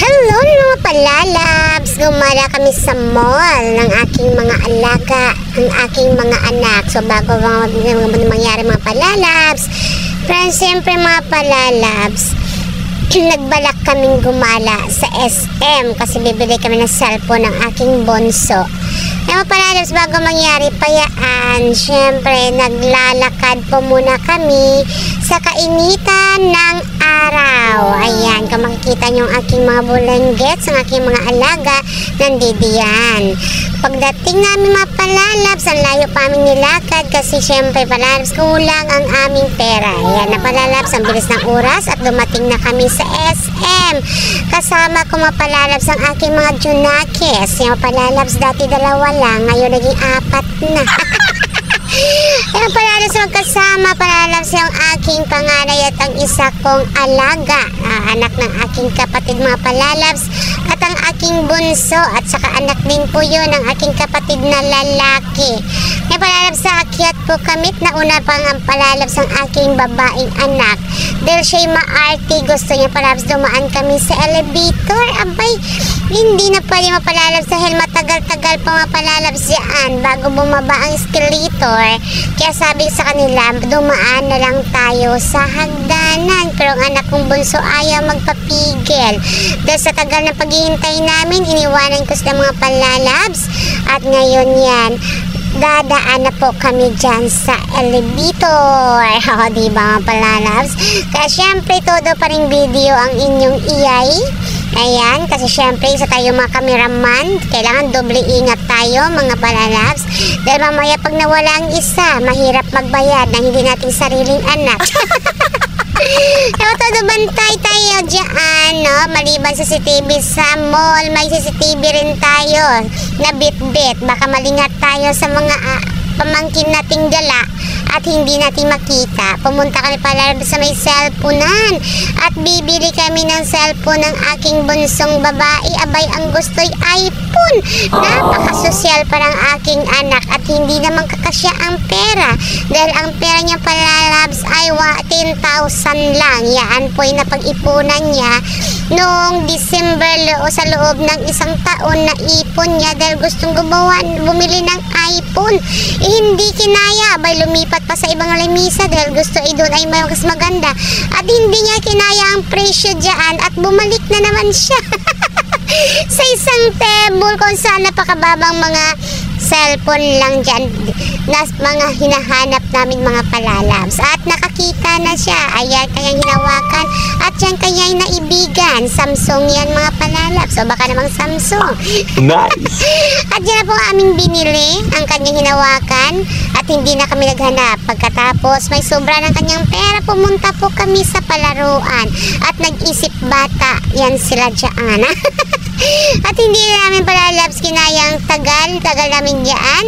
Hello mga palalabs! Gumala kami sa mall ng aking mga alaga, ang aking mga anak. So bago mangyari mga palalabs, friends, siyempre mga palalabs, nagbalak kaming gumala sa SM kasi bibili kami ng cellphone ng aking bunso. Mga palalabs, bago mangyari payaan, siyempre naglalakad po muna kami sa kainitan ng araw. Ayan, kung makikita nyo ang aking mga bulanggets, ang aking mga alaga, nandidiyan. Pagdating namin mga palalabs, ang layo pa aming nilakad kasi siyempre palalabs, kulang ang aming pera. Ayan na palalabs, ang bilis ng oras at dumating na kami sa SM. Kasama ko mga palalabs ang aking mga junakis. Yung palalabs, dati dalawa lang, ngayon naging 4 na. Ayan palalabs, magkasama palalabs yung aking panganay at ang isa kong alaga, anak ng aking kapatid mga palalabs, at ang aking bunso, at saka anak din po yun ng aking kapatid na lalaki. Ayan palalabs, sa akyat po kami, nauna pang ang palalabs ang aking babaeng anak. Dahil siya'y maarte, gusto niya palalabs dumaan kami sa elevator. Abay, hindi na pwede mapalalabs dahil matagal-tagal pa mapalalabs yan bago bumaba ang escalator. Kaya sabi sa kanila, dumaan na lang tayo sa hagdanan. Pero ang anak kong bunso ayaw magpapigil. Dahil sa tagal na paghihintay namin, iniwanan ko sila mga palalabs. At ngayon yan, dadaan na po kami dyan sa elevator. O, diba mga palalabs? Kaya syempre, todo pa rin video ang inyong iyay. Ayan, kasi syempre, isa tayo mga cameraman. Kailangan doble ingat tayo mga palalabs. Dahil mamaya pag nawala ang isa, mahirap magbayad ng hindi nating sariling anak. Ewan, todo bantay tayo dyan, no? Maliban sa CCTV sa mall, may CCTV rin tayo na bit-bit. Baka malingat tayo sa mga pamangkin nating gala at hindi natin makita. Pumunta kami pala sa may cellphonnan at bibili kami ng cellphone ng aking bunsong babae. Abay, ang gusto'y iPhone. Napakasosyal pa ng aking anak at hindi naman kakasya ang pera dahil ang pera niya palalabs ay 10,000 lang. Yan po yung napag-ipunan niya noong December o sa loob ng isang taon na ipon niya dahil gustong bumili ng iPhone. Hindi kinaya. Abay, lumipat pa sa ibang lamisa dahil gusto doon ay mas maganda at hindi niya kinaya ang presyo dyan at bumalik na naman siya sa isang table kung saan napakababang mga cellphone lang dyan na mga hinahanap namin mga palalabs at nakakita na siya. Ayan kanyang hinawakan at yan kanyang naibigan. Samsung yan mga palalabs, o baka namang Samsung. Nice! At yan na po aming binili ang kanyang hinawakan at hindi na kami naghanap. Pagkatapos may sobra ng kanyang pera, pumunta po kami sa palaruan at nag-isip bata yan sila dyan. At hindi namin palalabs kinayang tagal namin dyan.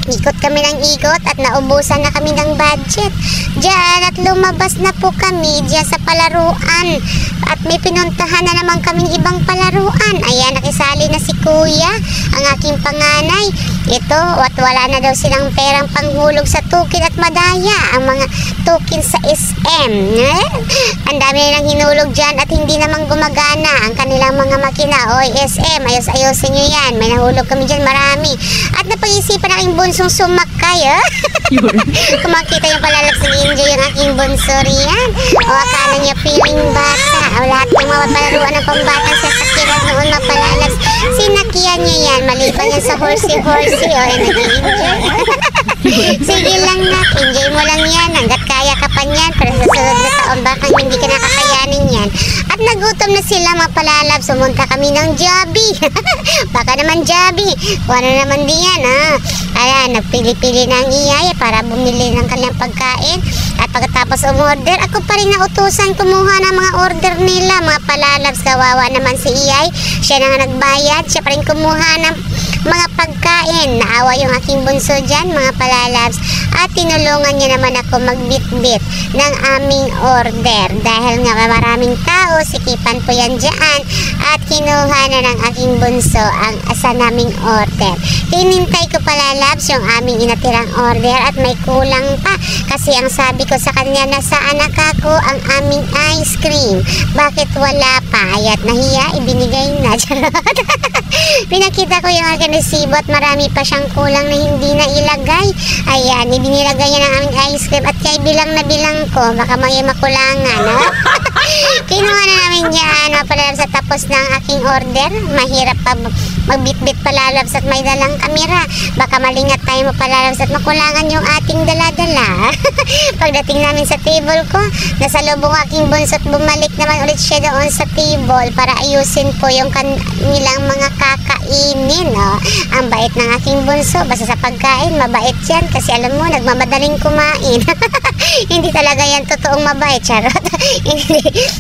Ikot kami ng ikot at naubusan na kami ng budget dyan at lumabas na po kami dyan sa palaruan at may pinuntahan na naman kaming ibang palaruan. Ayan, nakisali na si kuya, ang aking panganay. Ito, at wala na daw silang perang panghulog sa tukin at madaya ang mga tukin sa SM. Ang dami nilang hinulog dyan at hindi naman gumagana ang kanilang mga makina. O SM, ayos-ayosin nyo yan. May nahulog kami dyan marami. At napag-isipan aking bunsong sumakay. Kung makita nyo palalabs, nag-enjoy yung aking bunso riyan. O akala nyo feeling bata. O lahat ng mga palaruan ng pambata sa sakiran noon mapalalabs. Sinakyan niya yan. Maliban yan sa horsey-horsey. O nag-enjoy. Sige lang na, enjoy mo lang yan hanggat kaya ka pa niyan, pero sa sunod na taon baka hindi ka nakakayanin yan. At nagutom na sila mga palalabs, sumunta kami ng Jollibee. Baka naman Jollibee, kuha na naman diyan Ayan, nagpili-pili na ang iyay para bumili ng kanilang pagkain. At pagkatapos umorder, ako pa rin nautusan kumuha ng mga order nila mga palalabs. Kawawa naman si iyay, siya na nga nagbayad, siya pa rin kumuha ng mga pagkain. Naawa yung aking bunso dyan mga palalabs at tinulungan niya naman ako magbit-bit ng aming order dahil nga maraming tao, sikipan po yan dyan at kinuha na ng aking bunso ang asa naming order. Hinintay ko palalabs yung aming inatirang order at may kulang pa kasi ang sabi ko sa kanya, nasaan ako ang aming ice cream, bakit wala pa? Ayat nahiya, ibinigay Charot. Pinakita ko yung aking resibo at marami pa siyang kulang na hindi na ilagay. Ayan, ibinilagay niya ng aming ice cream at kaya bilang na bilang ko, baka may makulangan, no? Kinuha na namin yan, palalabs at tapos ng aking order. Mahirap pa magbitbit palalabs at may dalang kamera. Baka malingat tayo palalabs at makulangan yung ating dala-dala. Pagdating namin sa table ko, nasa lubong aking bunso at bumalik naman ulit siya doon sa table para ayusin po yung kanilang mga kakainin. No? Ang bait ng aking bunso, basta sa pagkain, mabait yan kasi alam mo, nagmamadaling kumain. Hindi talaga yan totoong mabait, charot.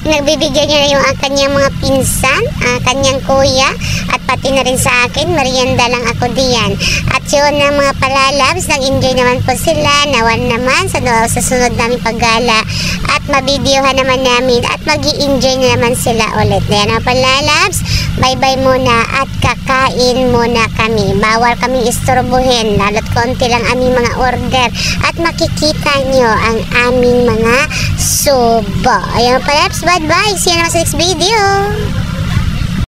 Nagbibigyan niya na yung kanyang mga pinsan, kanyang kuya, at pati na rin sa akin, merienda lang ako diyan. At yun ng mga palalabs, nag-enjoy naman po sila, nawan naman sa sunod namin paggala, at mabidyohan naman namin, at mag-i-enjoy na naman sila ulit. Yan mga palalabs, bye-bye muna, at kakain muna kami. Bawal kaming istorbohin, lalo't konti lang aming mga order, at makikita nyo ang aming mga subo. Ayan mga palalabs, bye-bye, see you naman sa next video.